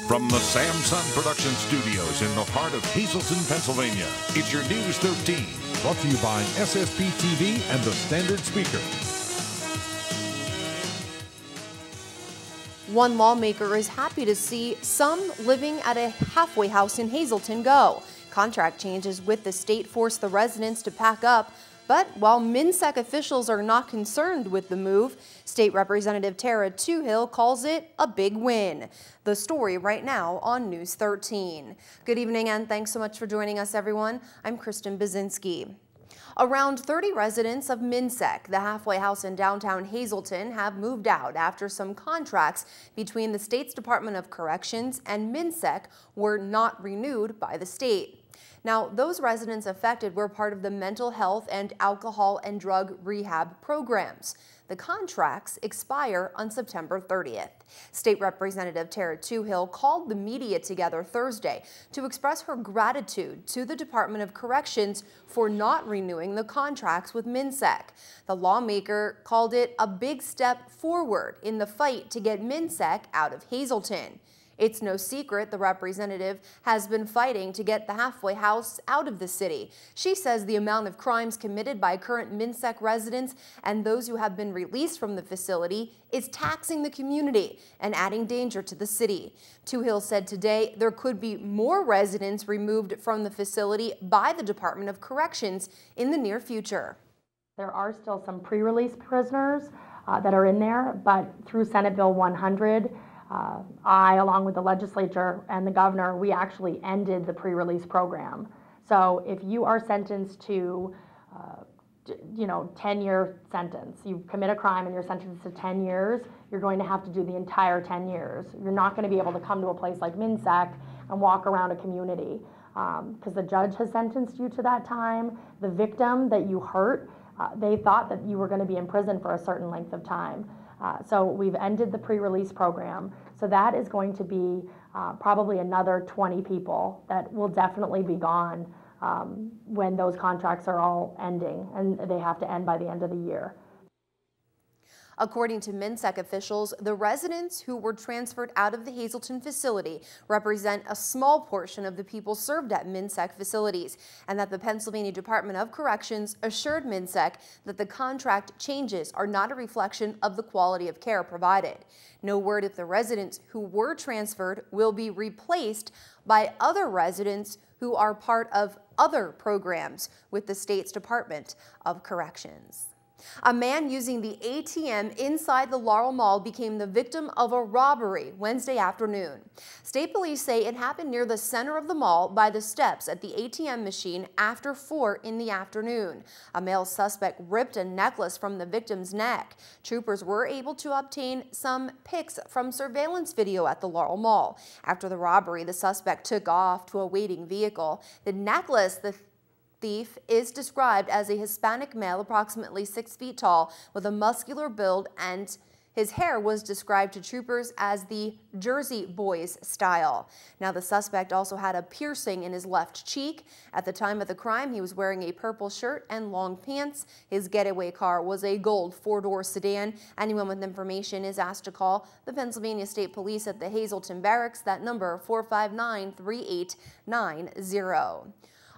From the Samsung Production Studios in the heart of Hazleton, Pennsylvania, it's your News 13. Brought to you by SSPTV and the Standard Speaker. One lawmaker is happy to see some living at a halfway house in Hazleton go. Contract changes with the state force the residents to pack up. But while MnSEC officials are not concerned with the move, State Representative Tara Toohill calls it a big win. The story right now on News 13. Good evening and thanks so much for joining us, everyone. I'm Kristen Bazinski. Around 30 residents of MnSEC, the halfway house in downtown Hazleton, have moved out after some contracts between the state's Department of Corrections and MnSEC were not renewed by the state. Now, those residents affected were part of the mental health and alcohol and drug rehab programs. The contracts expire on September 30th. State Representative Tara Toohill called the media together Thursday to express her gratitude to the Department of Corrections for not renewing the contracts with MnSEC. The lawmaker called it a big step forward in the fight to get MnSEC out of Hazleton. It's no secret the representative has been fighting to get the halfway house out of the city. She says the amount of crimes committed by current MnSEC residents and those who have been released from the facility is taxing the community and adding danger to the city. Toohill said today there could be more residents removed from the facility by the Department of Corrections in the near future. There are still some pre-release prisoners that are in there, but through Senate Bill 100, I, along with the legislature and the governor, we actually ended the pre-release program. So if you are sentenced to, 10-year sentence, you commit a crime and you're sentenced to 10 years, you're going to have to do the entire 10 years. You're not going to be able to come to a place like MnSEC and walk around a community because the judge has sentenced you to that time. The victim that you hurt, they thought that you were going to be in prison for a certain length of time. So we've ended the pre-release program. So that is going to be probably another 20 people that will definitely be gone when those contracts are all ending, and they have to end by the end of the year. According to MnSEC officials, the residents who were transferred out of the Hazleton facility represent a small portion of the people served at MnSEC facilities, and that the Pennsylvania Department of Corrections assured MnSEC that the contract changes are not a reflection of the quality of care provided. No word if the residents who were transferred will be replaced by other residents who are part of other programs with the state's Department of Corrections. A man using the ATM inside the Laurel Mall became the victim of a robbery Wednesday afternoon. State police say it happened near the center of the mall by the steps at the ATM machine after 4 in the afternoon. A male suspect ripped a necklace from the victim's neck. Troopers were able to obtain some pics from surveillance video at the Laurel Mall. After the robbery, the suspect took off to a waiting vehicle. The necklace the thief is described as a Hispanic male approximately 6 feet tall with a muscular build, and his hair was described to troopers as the Jersey Boys style. Now, the suspect also had a piercing in his left cheek. At the time of the crime, he was wearing a purple shirt and long pants. His getaway car was a gold 4-door sedan. Anyone with information is asked to call the Pennsylvania State Police at the Hazleton Barracks. That number 459-3890.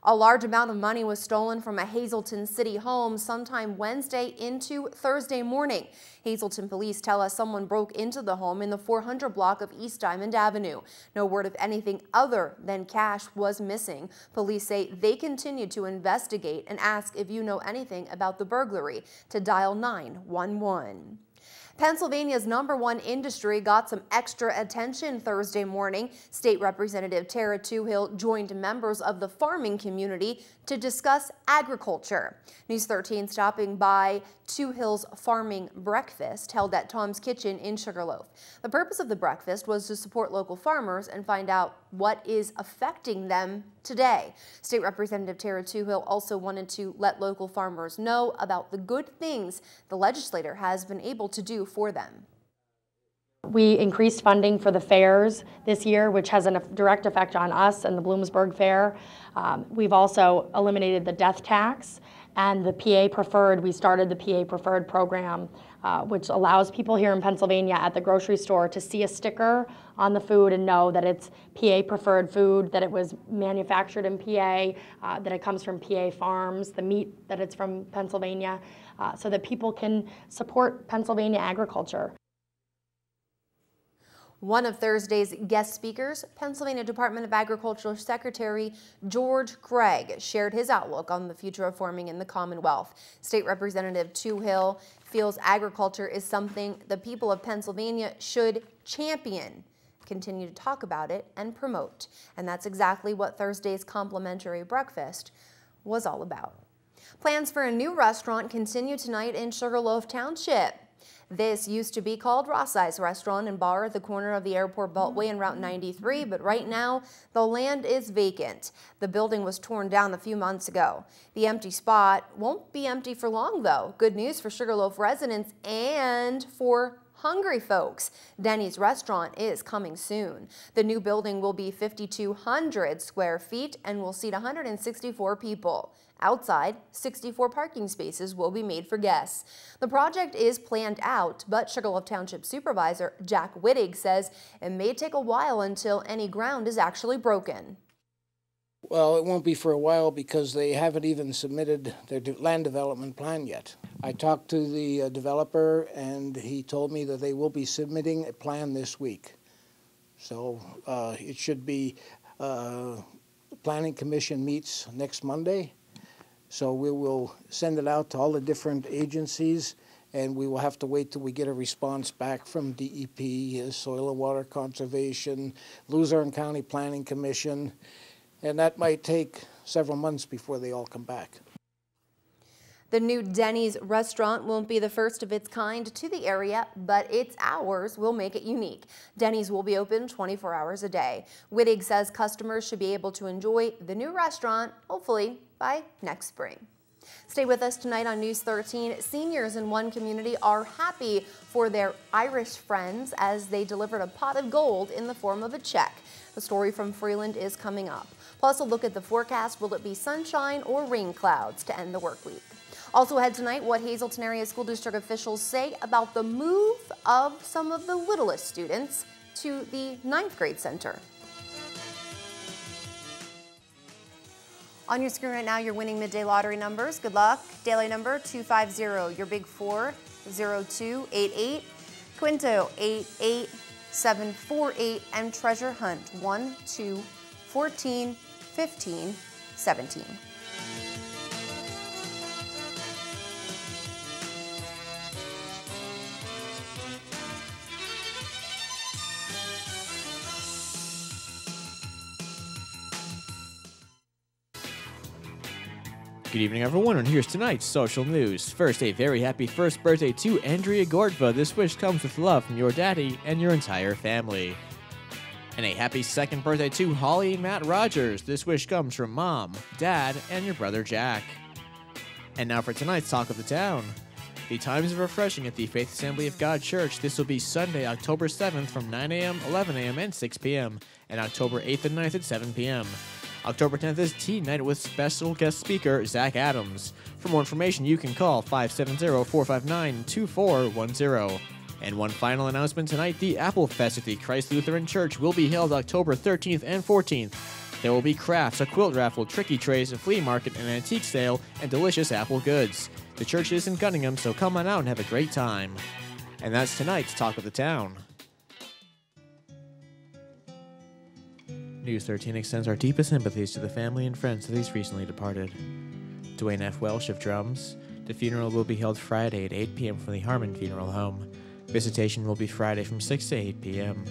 A large amount of money was stolen from a Hazleton City home sometime Wednesday into Thursday morning. Hazleton police tell us someone broke into the home in the 400 block of East Diamond Avenue. No word of anything other than cash was missing. Police say they continue to investigate and ask if you know anything about the burglary to dial 911. Pennsylvania's #1 industry got some extra attention Thursday morning. State Representative Tara Toohill joined members of the farming community to discuss agriculture. News 13 stopping by Toohill's farming breakfast held at Tom's Kitchen in Sugarloaf. The purpose of the breakfast was to support local farmers and find out what is affecting them today. State Representative Tara Toohill also wanted to let local farmers know about the good things the legislator has been able to do for them. We increased funding for the fairs this year, which has a direct effect on us and the Bloomsburg Fair. We've also eliminated the death tax, And the PA Preferred, we started the PA Preferred program, which allows people here in Pennsylvania at the grocery store to see a sticker on the food and know that it's PA Preferred food, that it was manufactured in PA, that it comes from PA farms, the meat that it's from Pennsylvania, so that people can support Pennsylvania agriculture. One of Thursday's guest speakers, Pennsylvania Department of Agriculture Secretary George Gregg, shared his outlook on the future of farming in the Commonwealth. State Representative Hill feels agriculture is something the people of Pennsylvania should champion, continue to talk about it, and promote. And that's exactly what Thursday's complimentary breakfast was all about. Plans for a new restaurant continue tonight in Sugarloaf Township. This used to be called Rossi's Restaurant and Bar at the corner of the Airport Beltway and Route 93, but right now the land is vacant. The building was torn down a few months ago. The empty spot won't be empty for long, though. Good news for Sugarloaf residents and for hungry folks. Denny's restaurant is coming soon. The new building will be 5,200 square feet and will seat 164 people. Outside, 64 parking spaces will be made for guests. The project is planned out, but Sugarloaf Township Supervisor Jack Wittig says it may take a while until any ground is actually broken. Well, it won't be for a while because they haven't even submitted their land development plan yet. I talked to the developer and he told me that they will be submitting a plan this week. So it should be, the Planning Commission meets next Monday. So we will send it out to all the different agencies and we will have to wait till we get a response back from DEP, Soil and Water Conservation, Luzerne County Planning Commission. And that might take several months before they all come back. The new Denny's restaurant won't be the first of its kind to the area, but its hours will make it unique. Denny's will be open 24 hours a day. Wittig says customers should be able to enjoy the new restaurant, hopefully, by next spring. Stay with us tonight on News 13. Seniors in one community are happy for their Irish friends as they delivered a pot of gold in the form of a check. The story from Freeland is coming up. Plus, a look at the forecast. Will it be sunshine or rain clouds to end the work week? Also ahead tonight, what Hazleton Area School District officials say about the move of some of the littlest students to the 9th grade center. On your screen right now, your winning midday lottery numbers. Good luck. Daily number 250, your big 4, 0288, Quinto 88748, and treasure hunt 1, 2, 14, 15, 17. Good evening, everyone, and here's tonight's social news. First, a very happy first birthday to Andrea Gordva. This wish comes with love from your daddy and your entire family. And a happy second birthday to Holly and Matt Rogers. This wish comes from Mom, Dad, and your brother Jack. And now for tonight's Talk of the Town. The times are refreshing at the Faith Assembly of God Church. This will be Sunday, October 7th from 9 a.m., 11 a.m., and 6 p.m., and October 8th and 9th at 7 p.m. October 10th is Teen Night with special guest speaker Zach Adams. For more information, you can call 570-459-2410. And one final announcement tonight, the Apple Fest at the Christ Lutheran Church will be held October 13th and 14th. There will be crafts, a quilt raffle, tricky trays, a flea market, an antique sale, and delicious apple goods. The church is in Cunningham, so come on out and have a great time. And that's tonight's Talk of the Town. News 13 extends our deepest sympathies to the family and friends of these recently departed. Dwayne F. Welsh of drums. The funeral will be held Friday at 8 p.m. from the Harmon Funeral Home. Visitation will be Friday from 6 to 8 p.m.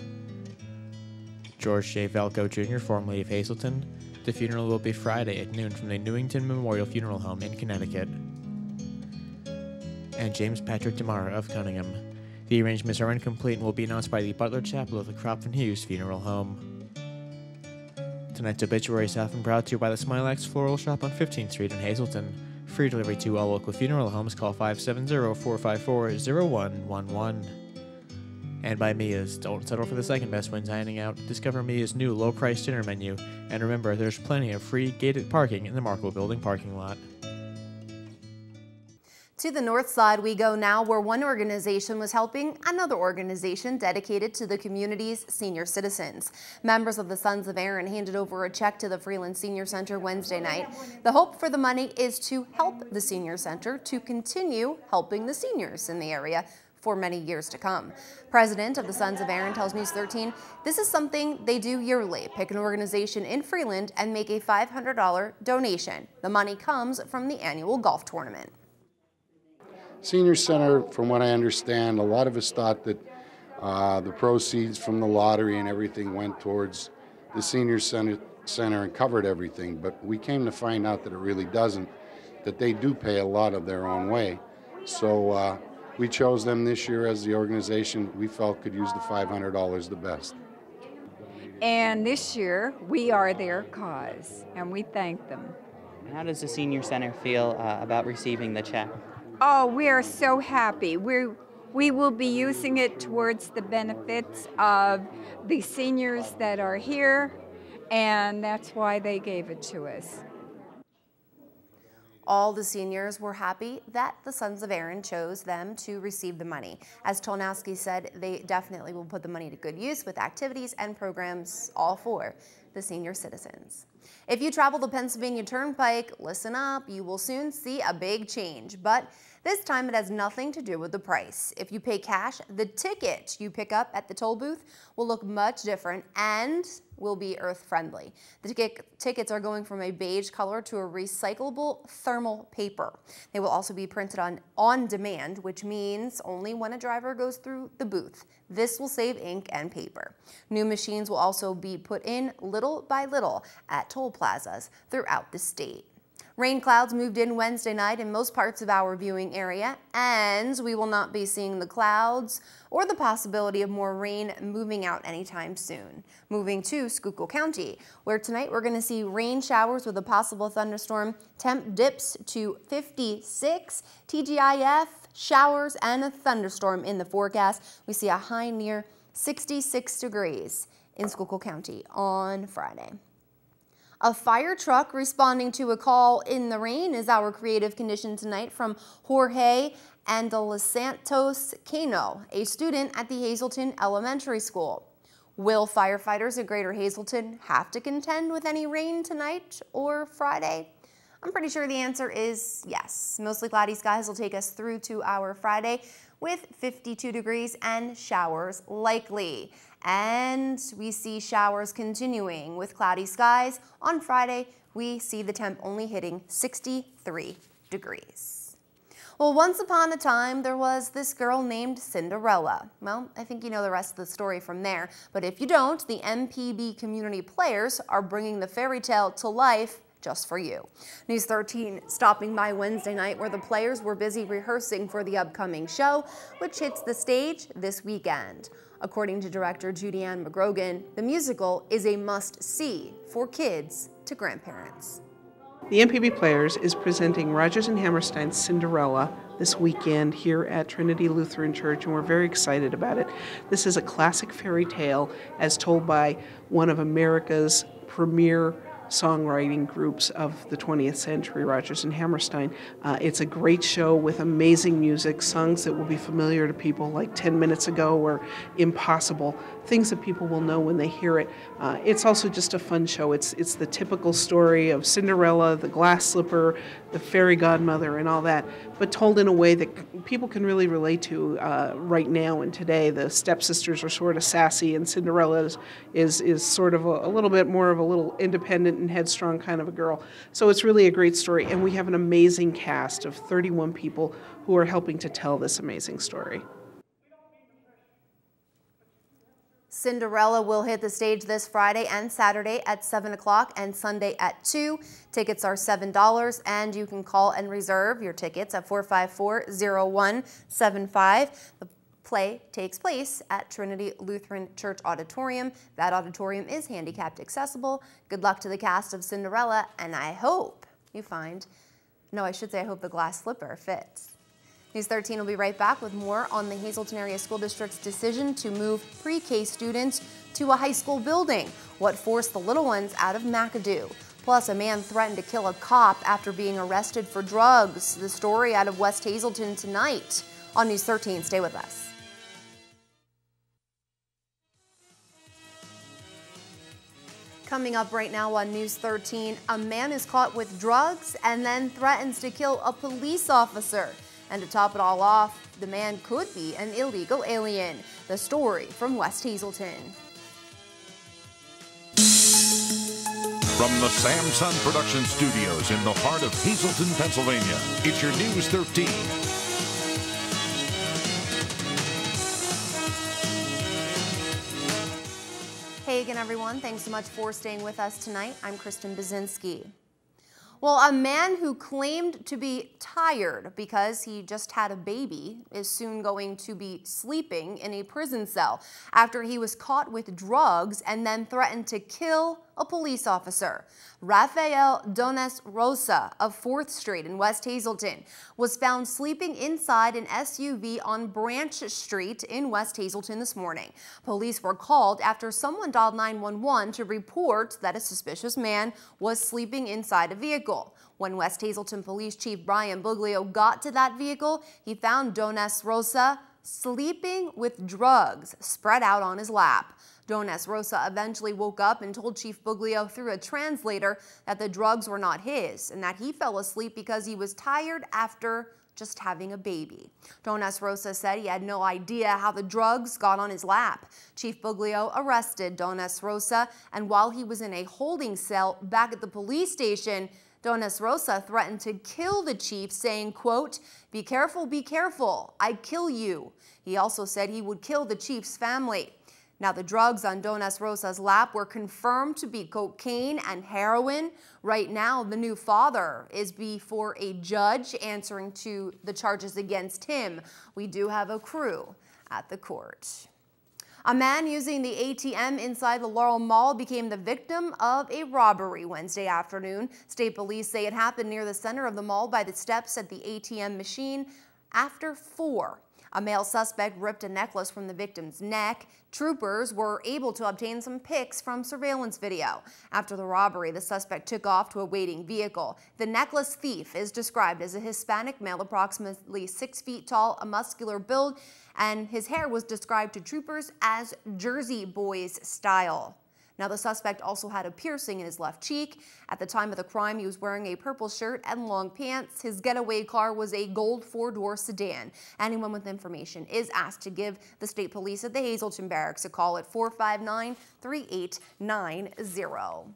George J. Velko Jr., formerly of Hazleton. The funeral will be Friday at noon from the Newington Memorial Funeral Home in Connecticut. And James Patrick Demara of Cunningham. The arrangements are incomplete and will be announced by the Butler Chapel of the Cropton Hughes Funeral Home. Tonight's obituary is often brought to you by the Smilax Floral Shop on 15th Street in Hazleton. Free delivery to all local funeral homes. Call 570-454-0111. And by Mia's. Don't settle for the second best when dining out. Discover Mia's new low-priced dinner menu. And remember, there's plenty of free gated parking in the Markle Building parking lot. To the north side we go now, where one organization was helping another organization dedicated to the community's senior citizens. Members of the Sons of Erin handed over a check to the Freeland Senior Center Wednesday night. The hope for the money is to help the senior center to continue helping the seniors in the area for many years to come. President of the Sons of Erin tells News 13 this is something they do yearly. Pick an organization in Freeland and make a $500 donation. The money comes from the annual golf tournament. Senior Center, from what I understand, a lot of us thought that the proceeds from the lottery and everything went towards the Senior Center and covered everything, but we came to find out that it really doesn't, that they do pay a lot of their own way. So we chose them this year as the organization we felt could use the $500 the best. And this year, we are their cause, and we thank them. How does the Senior Center feel about receiving the check? Oh, we are so happy. We will be using it towards the benefits of the seniors that are here, and that's why they gave it to us. All the seniors were happy that the Sons of Erin chose them to receive the money. As Tolnowski said, they definitely will put the money to good use with activities and programs all for the senior citizens. If you travel the Pennsylvania Turnpike, listen up, you will soon see a big change, but this time it has nothing to do with the price. If you pay cash, the ticket you pick up at the toll booth will look much different and will be earth-friendly. The tickets are going from a beige color to a recyclable thermal paper. They will also be printed on demand, which means only when a driver goes through the booth. This will save ink and paper. New machines will also be put in little by little at toll plazas throughout the state. Rain clouds moved in Wednesday night in most parts of our viewing area, and we will not be seeing the clouds or the possibility of more rain moving out anytime soon. Moving to Schuylkill County, where tonight we're going to see rain showers with a possible thunderstorm. Temp dips to 56, TGIF, showers and a thunderstorm in the forecast. We see a high near 66 degrees in Schuylkill County on Friday. A fire truck responding to a call in the rain is our creative condition tonight from Jorge and de los Santos Cano, a student at the Hazelton Elementary School. Will firefighters at Greater Hazelton have to contend with any rain tonight or Friday? I'm pretty sure the answer is yes. Mostly cloudy skies will take us through to our Friday with 52 degrees and showers likely. And we see showers continuing with cloudy skies. On Friday, we see the temp only hitting 63 degrees. Well, once upon a time, there was this girl named Cinderella. Well, I think you know the rest of the story from there. But if you don't, the MPB community players are bringing the fairy tale to life just for you. News 13 stopping by Wednesday night where the players were busy rehearsing for the upcoming show, which hits the stage this weekend. According to director Judy Ann McGrogan, the musical is a must-see for kids to grandparents. The MPB Players is presenting Rodgers and Hammerstein's Cinderella this weekend here at Trinity Lutheran Church, and we're very excited about it. This is a classic fairy tale as told by one of America's premier songwriting groups of the 20th century, Rodgers and Hammerstein. It's a great show with amazing music, songs that will be familiar to people like 10 Minutes Ago or Impossible, things that people will know when they hear it. It's also just a fun show. It's the typical story of Cinderella, the glass slipper, the fairy godmother and all that, but told in a way that people can really relate to right now and today. The stepsisters are sort of sassy and Cinderella is sort of a little bit more of a little independent and headstrong kind of a girl. So it's really a great story, and we have an amazing cast of 31 people who are helping to tell this amazing story. Cinderella will hit the stage this Friday and Saturday at 7 o'clock and Sunday at 2. Tickets are $7, and you can call and reserve your tickets at 454-0175. The play takes place at Trinity Lutheran Church Auditorium. That auditorium is handicapped accessible. Good luck to the cast of Cinderella, and I hope you find, no, I should say I hope the glass slipper fits. News 13 will be right back with more on the Hazelton Area School District's decision to move pre-K students to a high school building, what forced the little ones out of McAdoo, Plus, a man threatened to kill a cop after being arrested for drugs. The story out of West Hazelton tonight on News 13. Stay with us. Coming up right now on News 13, a man is caught with drugs and then threatens to kill a police officer. And to top it all off, the man could be an illegal alien. The story from West Hazelton. From the Samson Production Studios in the heart of Hazelton, Pennsylvania, it's your News 13. Hey again, everyone. Thanks so much for staying with us tonight. I'm Kristen Bazinski. Well, a man who claimed to be tired because he just had a baby is soon going to be sleeping in a prison cell after he was caught with drugs and then threatened to kill a police officer. Rafael Dones Rosa of 4th Street in West Hazelton was found sleeping inside an SUV on Branch Street in West Hazelton this morning. Police were called after someone dialed 911 to report that a suspicious man was sleeping inside a vehicle. When West Hazelton Police Chief Brian Buglio got to that vehicle, he found Dones Rosa sleeping with drugs spread out on his lap. Dones Rosa eventually woke up and told Chief Buglio through a translator that the drugs were not his and that he fell asleep because he was tired after just having a baby. Dones Rosa said he had no idea how the drugs got on his lap. Chief Buglio arrested Dones Rosa, and while he was in a holding cell back at the police station, Dones Rosa threatened to kill the chief, saying, quote, be careful, I kill you." He also said he would kill the chief's family. Now, the drugs on Dones Rosa's lap were confirmed to be cocaine and heroin. Right now, the new father is before a judge answering to the charges against him. We do have a crew at the court. A man using the ATM inside the Laurel Mall became the victim of a robbery Wednesday afternoon. State police say it happened near the center of the mall by the steps at the ATM machine after 4. A male suspect ripped a necklace from the victim's neck. Troopers were able to obtain some pics from surveillance video. After the robbery, the suspect took off to a waiting vehicle. The necklace thief is described as a Hispanic male, approximately 6 feet tall, a muscular build, and his hair was described to troopers as Jersey Boys style. Now, the suspect also had a piercing in his left cheek. At the time of the crime, he was wearing a purple shirt and long pants. His getaway car was a gold 4-door sedan. Anyone with information is asked to give the state police at the Hazelton Barracks a call at 459-3890.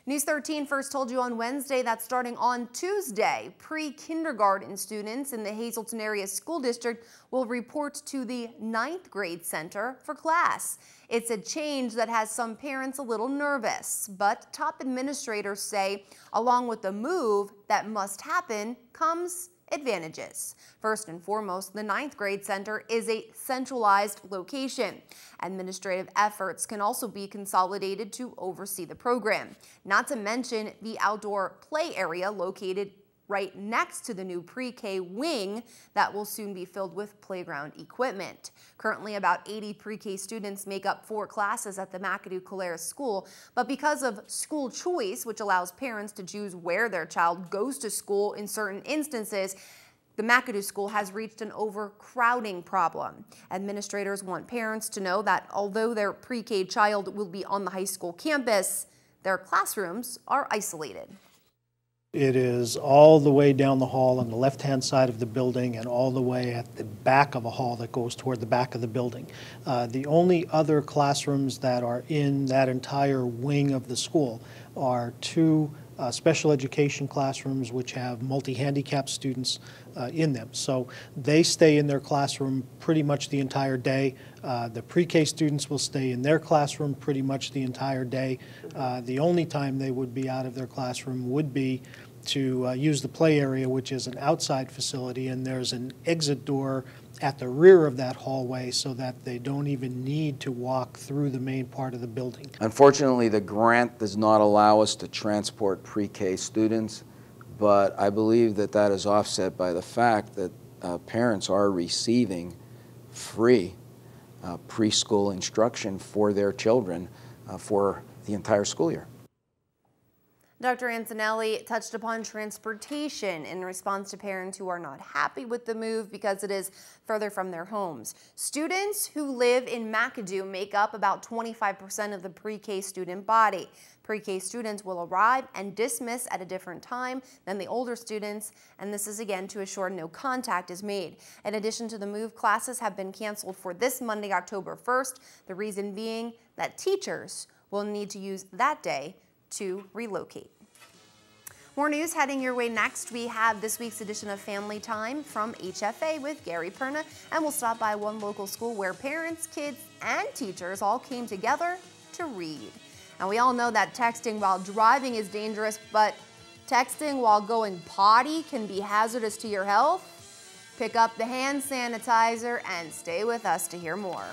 News 13 first told you on Wednesday that starting on Tuesday, pre-kindergarten students in the Hazelton Area School District will report to the 9th grade center for class. It's a change that has some parents a little nervous, but top administrators say along with the move that must happen comes advantages. First and foremost, the 9th grade center is a centralized location. Administrative efforts can also be consolidated to oversee the program. Not to mention the outdoor play area located right next to the new pre-K wing that will soon be filled with playground equipment. Currently, about 80 pre-K students make up 4 classes at the McAdoo-Colares School, but because of school choice, which allows parents to choose where their child goes to school in certain instances, the McAdoo School has reached an overcrowding problem. Administrators want parents to know that although their pre-K child will be on the high school campus, their classrooms are isolated. It is all the way down the hall on the left-hand side of the building and all the way at the back of a hall that goes toward the back of the building. The only other classrooms that are in that entire wing of the school are 2 special education classrooms which have multi-handicapped students in them. So they stay in their classroom pretty much the entire day. The pre-K students will stay in their classroom pretty much the entire day. The only time they would be out of their classroom would be to use the play area, which is an outside facility, and there's an exit door at the rear of that hallway so that they don't even need to walk through the main part of the building. Unfortunately, the grant does not allow us to transport pre-K students, but I believe that that is offset by the fact that parents are receiving free preschool instruction for their children for the entire school year. Dr. Antonelli touched upon transportation in response to parents who are not happy with the move because it is further from their homes. Students who live in McAdoo make up about 25% of the pre-K student body. Pre-K students will arrive and dismiss at a different time than the older students, and this is again to assure no contact is made. In addition to the move, classes have been canceled for this Monday, October 1st, the reason being that teachers will need to use that day to relocate. More news heading your way next. We have this week's edition of Family Time from HFA with Gary Perna, and we'll stop by one local school where parents, kids, and teachers all came together to read. And we all know that texting while driving is dangerous, but texting while going potty can be hazardous to your health. Pick up the hand sanitizer and stay with us to hear more.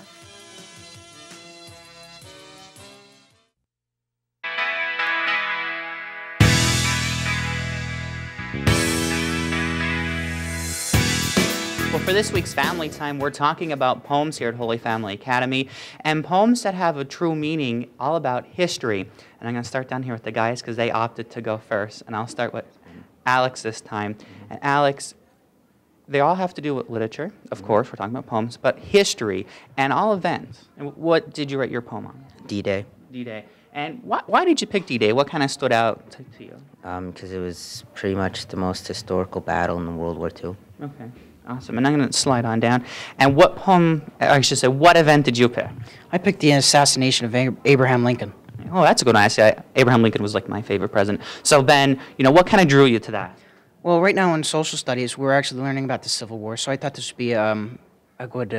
Well, for this week's Family Time, we're talking about poems here at Holy Family Academy, and poems that have a true meaning, all about history. And I'm going to start down here with the guys because they opted to go first, and I'll start with Alex this time. And Alex, they all have to do with literature, of course, we're talking about poems, but history and all events. And what did you write your poem on? D-Day. D-Day. And why did you pick D-Day? What kind of stood out to you? Because it was pretty much the most historical battle in World War II. Okay. Awesome, and I'm going to slide on down. And what poem, I should say, what event did you pick? I picked the assassination of Abraham Lincoln. Oh, that's a good one. I say Abraham Lincoln was like my favorite president. So Ben, you know, what kind of drew you to that? Well, right now in social studies, we're actually learning about the Civil War, so I thought this would be a good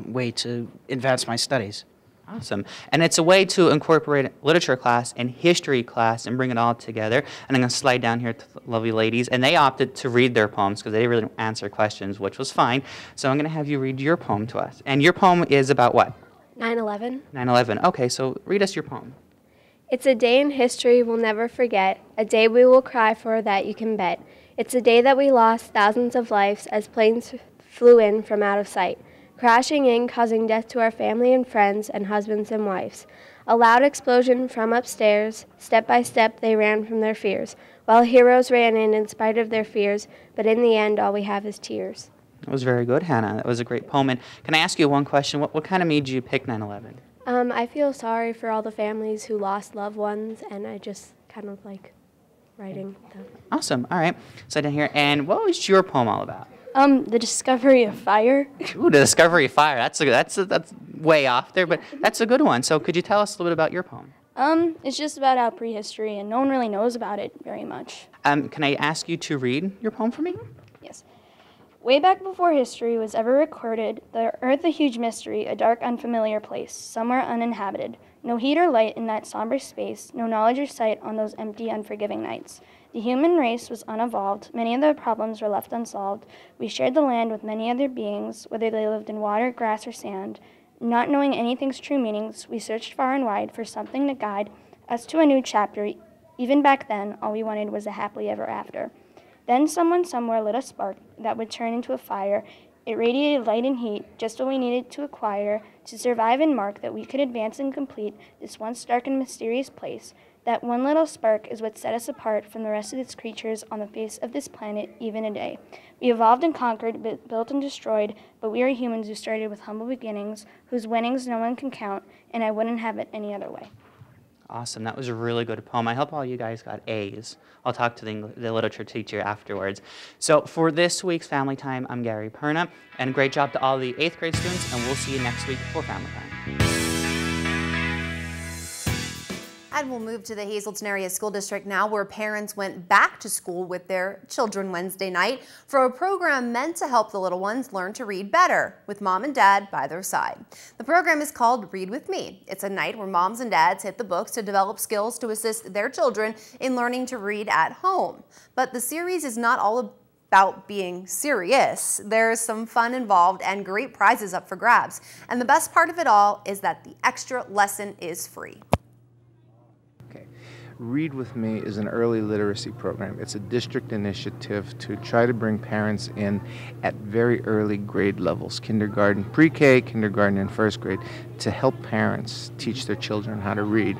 way to advance my studies. Awesome. And it's a way to incorporate literature class and history class and bring it all together. And I'm going to slide down here to the lovely ladies. And they opted to read their poems because they didn't really answer questions, which was fine. So I'm going to have you read your poem to us. And your poem is about what? 9/11. 9/11. Okay, so read us your poem. It's a day in history we'll never forget, a day we will cry for that you can bet. It's a day that we lost thousands of lives as planes flew in from out of sight, crashing in, causing death to our family and friends and husbands and wives. A loud explosion from upstairs. Step by step they ran from their fears, while heroes ran in spite of their fears, but in the end all we have is tears. That was very good, Hannah. That was a great poem. And can I ask you one question? What kind of made you pick 9/11? I feel sorry for all the families who lost loved ones, and I just kind of like writing them. Awesome. All right. So down here. And what was your poem all about? The discovery of fire. Ooh, the discovery of fire. That's way off there, but that's a good one. So could you tell us a little bit about your poem? It's just about our prehistory, and no one really knows about it very much. Can I ask you to read your poem for me? Yes. Way back before history was ever recorded, the earth a huge mystery, a dark, unfamiliar place, somewhere uninhabited. No heat or light in that somber space, no knowledge or sight on those empty, unforgiving nights. The human race was unevolved, many of their problems were left unsolved. We shared the land with many other beings, whether they lived in water, grass, or sand. Not knowing anything's true meanings, we searched far and wide for something to guide us to a new chapter. Even back then, all we wanted was a happily ever after. Then someone somewhere lit a spark that would turn into a fire. It radiated light and heat, just what we needed to acquire to survive and mark that we could advance and complete this once dark and mysterious place. That one little spark is what set us apart from the rest of its creatures on the face of this planet, even today. We evolved and conquered, built and destroyed, but we are humans who started with humble beginnings, whose winnings no one can count, and I wouldn't have it any other way. Awesome. That was a really good poem. I hope all you guys got A's. I'll talk to the literature teacher afterwards. So for this week's Family Time, I'm Gary Perna, and great job to all the 8th grade students, and we'll see you next week for Family Time. And we'll move to the Hazleton Area School District now, where parents went back to school with their children Wednesday night for a program meant to help the little ones learn to read better with mom and dad by their side. The program is called Read With Me. It's a night where moms and dads hit the books to develop skills to assist their children in learning to read at home. But the series is not all about being serious. There's some fun involved and great prizes up for grabs. And the best part of it all is that the extra lesson is free. Read With Me is an early literacy program. It's a district initiative to try to bring parents in at very early grade levels, kindergarten, pre-K, kindergarten, and first grade, to help parents teach their children how to read.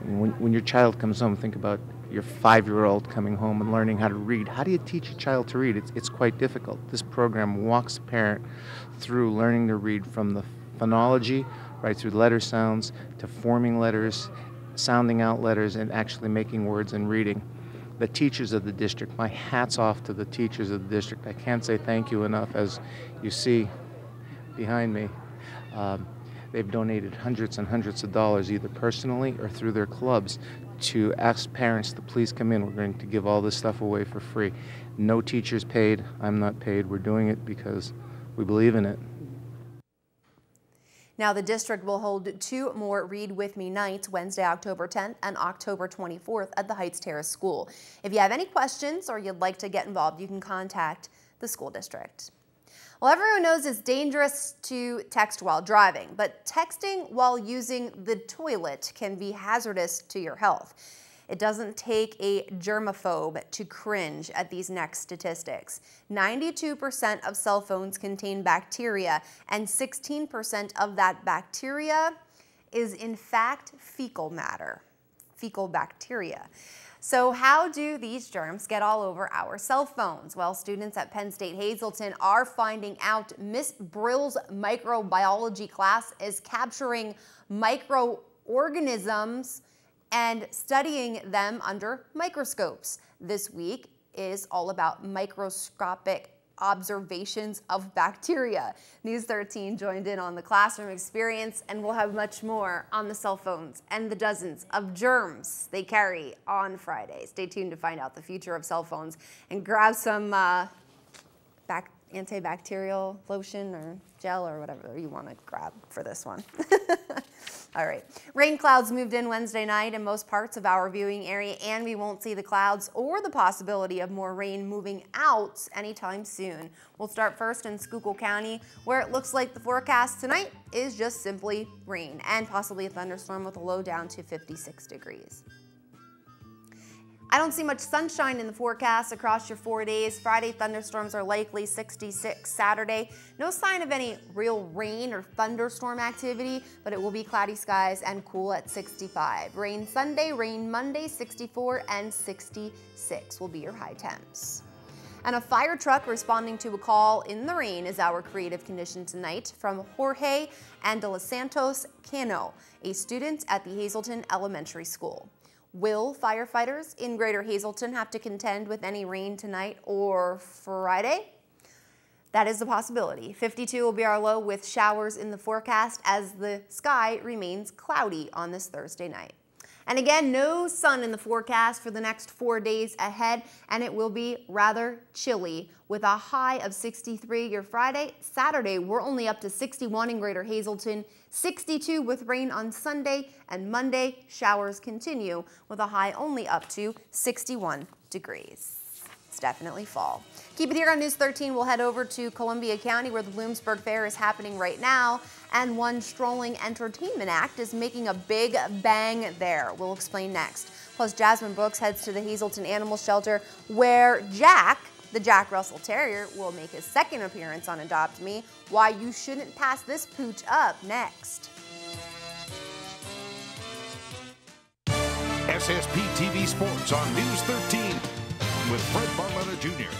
When your child comes home, think about your 5-year-old coming home and learning how to read. How do you teach a child to read? It's quite difficult. This program walks the parent through learning to read from the phonology, right through letter sounds, to forming letters, sounding out letters, and actually making words and reading. The teachers of the district, my hat's off to the teachers of the district. I can't say thank you enough. As you see behind me, they've donated hundreds and hundreds of dollars, either personally or through their clubs, to ask parents to please come in. We're going to give all this stuff away for free. No teachers paid. I'm not paid. We're doing it because we believe in it. Now, the district will hold 2 more Read With Me nights, Wednesday, October 10th and October 24th at the Heights Terrace School. If you have any questions or you'd like to get involved, you can contact the school district. Well, everyone knows it's dangerous to text while driving, but texting while using the toilet can be hazardous to your health. It doesn't take a germaphobe to cringe at these next statistics. 92% of cell phones contain bacteria, and 16% of that bacteria is in fact fecal matter, fecal bacteria. So how do these germs get all over our cell phones? Well, students at Penn State Hazleton are finding out. Miss Brill's microbiology class is capturing microorganisms and studying them under microscopes. This week is all about microscopic observations of bacteria. News 13 joined in on the classroom experience, and we'll have much more on the cell phones and the dozens of germs they carry on Friday. Stay tuned to find out the future of cell phones and grab some antibacterial lotion or gel or whatever you want to grab for this one. All right. Rain clouds moved in Wednesday night in most parts of our viewing area, and we won't see the clouds or the possibility of more rain moving out anytime soon. We'll start first in Schuylkill County, where it looks like the forecast tonight is just simply rain and possibly a thunderstorm with a low down to 56 degrees. I don't see much sunshine in the forecast across your 4 days. Friday, thunderstorms are likely, 66 Saturday. No sign of any real rain or thunderstorm activity, but it will be cloudy skies and cool at 65. Rain Sunday, rain Monday, 64 and 66 will be your high temps. And a fire truck responding to a call in the rain is our creative condition tonight from Jorge and De Los Santos Cano, a student at the Hazleton Elementary School. Will firefighters in Greater Hazleton have to contend with any rain tonight or Friday? That is a possibility. 52 will be our low with showers in the forecast as the sky remains cloudy on this Thursday night. And again, no sun in the forecast for the next 4 days ahead, and it will be rather chilly with a high of 63 your Friday. Saturday, we're only up to 61 in Greater Hazleton, 62 with rain on Sunday, and Monday, showers continue with a high only up to 61 degrees. It's definitely fall. Keep it here on News 13. We'll head over to Columbia County where the Bloomsburg Fair is happening right now, and one strolling entertainment act is making a big bang there. We'll explain next. Plus, Jasmine Brooks heads to the Hazleton Animal Shelter where Jack, the Jack Russell Terrier, will make his second appearance on Adopt Me. Why you shouldn't pass this pooch up next. SSPTV Sports on News 13 with Fred Barletta Jr.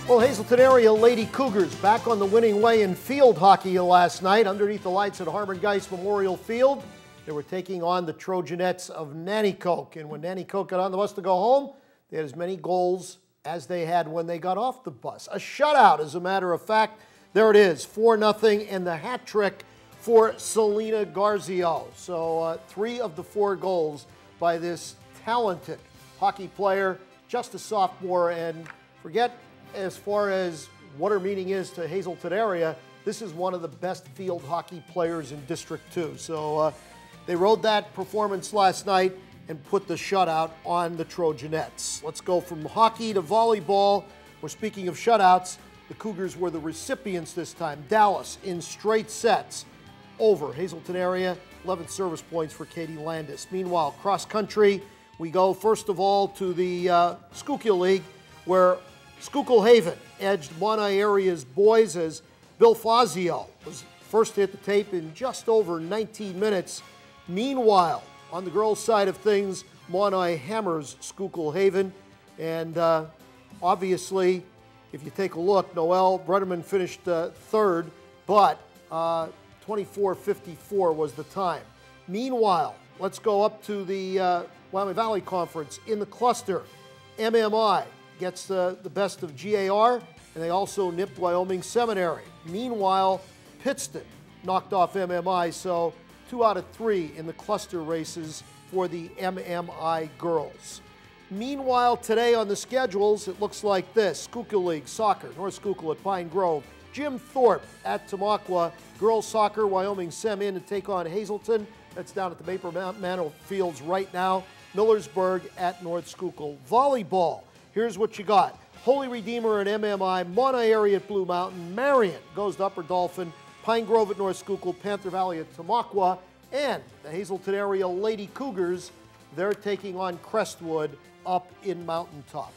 Well, Hazleton area Lady Cougars back on the winning way in field hockey last night underneath the lights at Harmon Geist Memorial Field. They were taking on the Trojanettes of Nanticoke, and when Nanticoke got on the bus to go home, they had as many goals as they had when they got off the bus. A shutout, as a matter of fact. There it is, 4-0, and the hat trick for Selena Garzio. So 3 of the 4 goals by this talented hockey player, just a sophomore, and forget as far as what her meaning is to Hazleton area, this is one of the best field hockey players in District 2. So they rode that performance last night and put the shutout on the Trojanettes. Let's go from hockey to volleyball. We're speaking of shutouts. The Cougars were the recipients this time. Dallas in straight sets over Hazleton area, 11 service points for Katie Landis. Meanwhile, cross country, we go first of all to the Schuylkill League, where Schuylkill Haven edged Monterey area's boys as Bill Fazio was first to hit the tape in just over 19 minutes Meanwhile, on the girls' side of things, Monai hammers Schuylkill Haven. And obviously, if you take a look, Noel Brenneman finished third, but 24:54 was the time. Meanwhile, let's go up to the Wyoming Valley Conference. In the cluster, MMI gets the best of GAR, and they also nipped Wyoming Seminary. Meanwhile, Pittston knocked off MMI, so 2 out of 3 in the cluster races for the MMI girls. Meanwhile, today on the schedules, it looks like this. Schuylkill League Soccer, North Schuylkill at Pine Grove. Jim Thorpe at Tamaqua. Girls Soccer, Wyoming Sem in to take on Hazelton. That's down at the Maple Manor Fields right now. Millersburg at North Schuylkill. Volleyball, here's what you got. Holy Redeemer at MMI, Monterey at Blue Mountain, Marion goes to Upper Dolphin, Pine Grove at North Schuylkill, Panther Valley at Tamaqua, and the Hazelton area Lady Cougars, they're taking on Crestwood up in Mountaintop.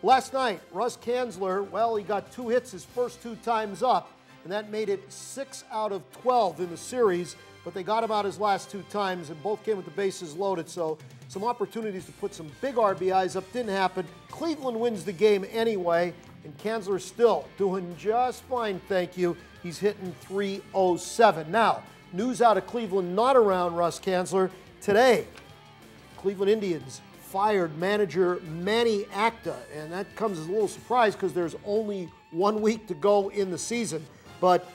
Last night, Russ Kanzler, well, he got 2 hits his first 2 times up, and that made it 6 out of 12 in the series, but they got him out his last 2 times, and both came with the bases loaded, so some opportunities to put some big RBIs up didn't happen. Cleveland wins the game anyway, and Kanzler's still doing just fine, thank you. He's hitting .307. Now, news out of Cleveland, not around Russ Kanzler. Today, Cleveland Indians fired manager Manny Acta, and that comes as a little surprise because there's only 1 week to go in the season. But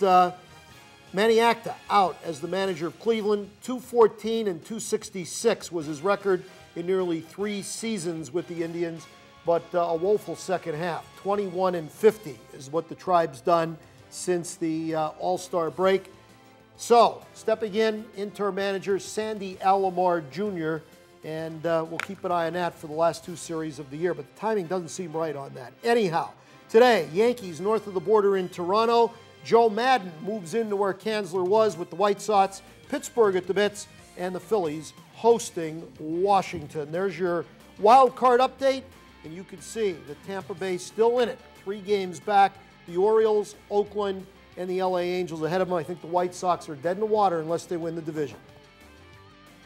Manny Acta out as the manager of Cleveland. .214 and .266 was his record in nearly 3 seasons with the Indians, but a woeful second half. 21-50 is what the Tribe's done since the All-Star break. So, stepping in, interim manager Sandy Alomar Jr., and we'll keep an eye on that for the last 2 series of the year, but the timing doesn't seem right on that. Anyhow, today, Yankees north of the border in Toronto. Joe Madden moves into where Kanzler was with the White Sox. Pittsburgh at the Mets, and the Phillies hosting Washington. There's your wild card update, and you can see that Tampa Bay still in it. 3 games back. The Orioles, Oakland, and the LA Angels ahead of them. I think the White Sox are dead in the water unless they win the division.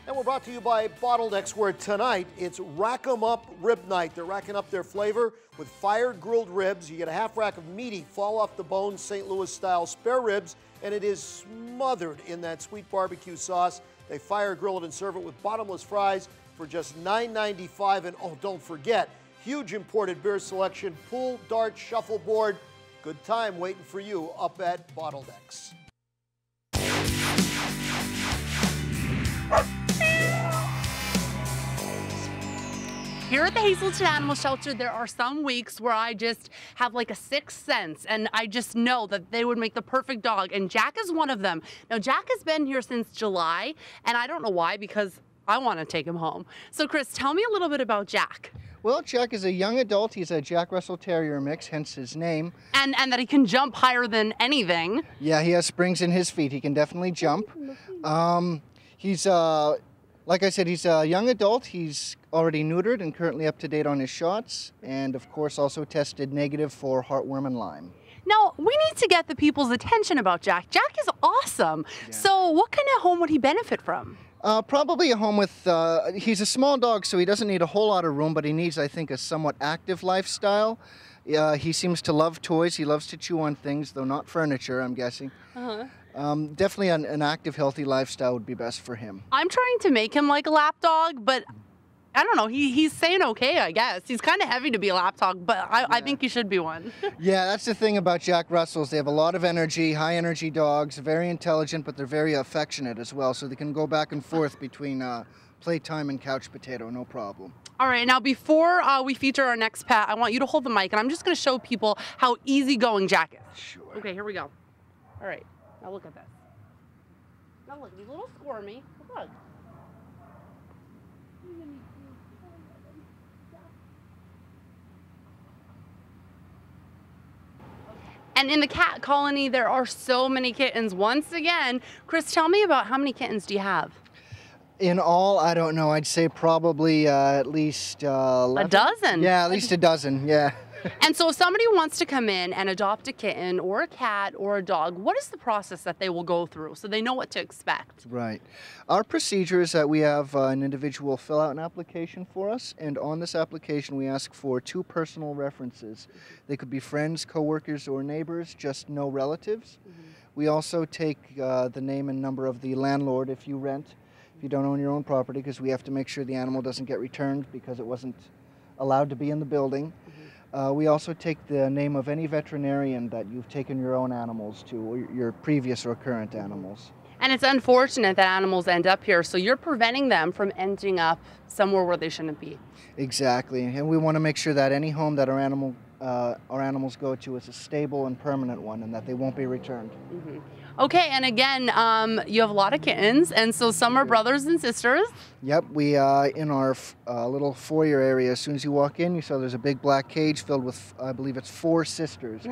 And we're brought to you by Bottled X, where tonight it's Rack 'em Up Rib Night. They're racking up their flavor with fired grilled ribs. You get a half rack of meaty, fall off the bone, St. Louis style spare ribs, and it is smothered in that sweet barbecue sauce. They fire grill it and serve it with bottomless fries for just $9.95. And oh, don't forget, huge imported beer selection, pool, dart, shuffleboard. Good time waiting for you up at Bottled X. Here at the Hazelton Animal Shelter, there are some weeks where I just have like a sixth sense, and I just know that they would make the perfect dog, and Jack is one of them. Now, Jack has been here since July, and I don't know why, because I want to take him home. So, Chris, tell me a little bit about Jack. Well, Jack is a young adult. He's a Jack Russell Terrier mix, hence his name. And that he can jump higher than anything. Yeah, he has springs in his feet. He can definitely jump. He's like I said, he's a young adult. He's already neutered and currently up to date on his shots, and of course also tested negative for heartworm and Lyme. Now, we need to get the people's attention about Jack. Jack is awesome. Yeah. So what kind of home would he benefit from? Probably a home with, he's a small dog, so he doesn't need a whole lot of room, but he needs, I think, a somewhat active lifestyle. He seems to love toys. He loves to chew on things, though not furniture, I'm guessing. Definitely an active, healthy lifestyle would be best for him. I'm trying to make him like a lap dog, but I don't know. He's saying okay, I guess. He's kind of heavy to be a lap dog, but I think he should be one. Yeah, that's the thing about Jack Russells. They have a lot of energy, high energy dogs, very intelligent, but they're very affectionate as well, so they can go back and forth between playtime and couch potato, no problem. All right, now before we feature our next pet, I want you to hold the mic, and I'm just going to show people how easygoing Jack is. Sure. Okay, here we go. All right, now look at this. Now look, he's a little squirmy. Look. And in the cat colony, there are so many kittens. Once again, Chris, tell me about how many kittens do you have? In all, I don't know. I'd say probably at least 11. A dozen? Yeah, at least a dozen, yeah. And so if somebody wants to come in and adopt a kitten or a cat or a dog, what is the process that they will go through so they know what to expect? Right. Our procedure is that we have an individual fill out an application for us, and on this application we ask for 2 personal references. They could be friends, coworkers, or neighbors, just no relatives. We also take the name and number of the landlord if you rent, if you don't own your own property, because we have to make sure the animal doesn't get returned because it wasn't allowed to be in the building. We also take the name of any veterinarian that you've taken your own animals to, or your previous or current animals. And it's unfortunate that animals end up here, so you're preventing them from ending up somewhere where they shouldn't be. Exactly, and we want to make sure that any home that our animals go to is a stable and permanent one, and that they won't be returned. Okay, and again, you have a lot of kittens, and so some are brothers and sisters. Yep, we in our little foyer area, as soon as you walk in, you saw there's a big black cage filled with, I believe it's 4 sisters,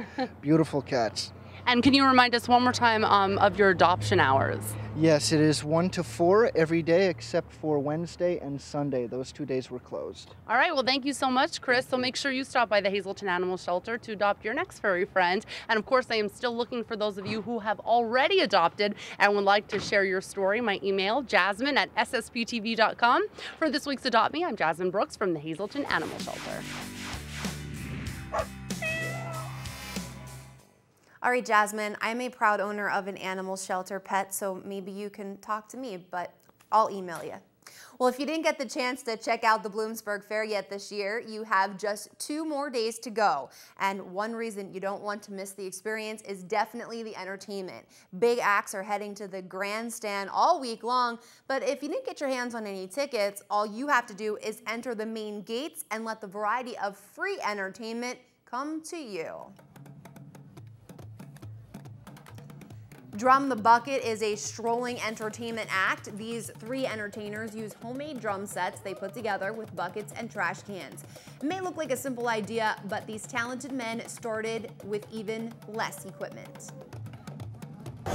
beautiful cats. And can you remind us one more time of your adoption hours? Yes, it is 1 to 4 every day except for Wednesday and Sunday. Those 2 days were closed. All right, well, thank you so much, Chris. So make sure you stop by the Hazelton Animal Shelter to adopt your next furry friend. And of course, I am still looking for those of you who have already adopted and would like to share your story. My email, jasmine@ssptv.com. For this week's Adopt Me, I'm Jasmine Brooks from the Hazelton Animal Shelter. All right, Jasmine, I'm a proud owner of an animal shelter pet, so maybe you can talk to me, but I'll email you. Well, if you didn't get the chance to check out the Bloomsburg Fair yet this year, you have just 2 more days to go. And one reason you don't want to miss the experience is definitely the entertainment. Big acts are heading to the grandstand all week long, but if you didn't get your hands on any tickets, all you have to do is enter the main gates and let the variety of free entertainment come to you. Drum the Bucket is a strolling entertainment act. These 3 entertainers use homemade drum sets they put together with buckets and trash cans. It may look like a simple idea, but these talented men started with even less equipment.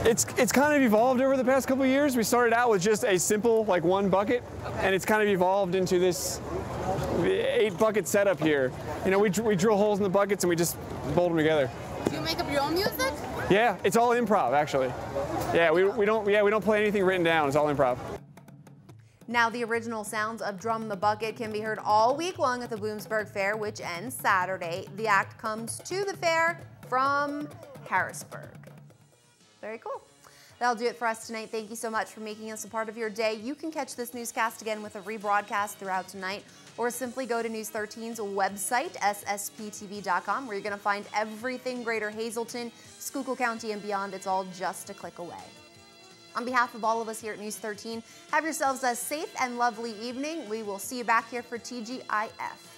It's kind of evolved over the past couple of years. We started out with just a simple, like 1 bucket, and it's kind of evolved into this 8 bucket setup here. You know, we drill holes in the buckets and we just bolt them together. Do you make up your own music? Yeah, it's all improv actually. Yeah, we don't play anything written down. It's all improv. Now, the original sounds of Drum the Bucket can be heard all week long at the Bloomsburg Fair, which ends Saturday. The act comes to the fair from Harrisburg. Very cool. That'll do it for us tonight. Thank you so much for making us a part of your day. You can catch this newscast again with a rebroadcast throughout tonight, or simply go to News 13's website, SSPTV.com, where you're going to find everything Greater Hazelton, Schuylkill County, and beyond. It's all just a click away. On behalf of all of us here at News 13, have yourselves a safe and lovely evening. We will see you back here for TGIF.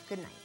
Good night.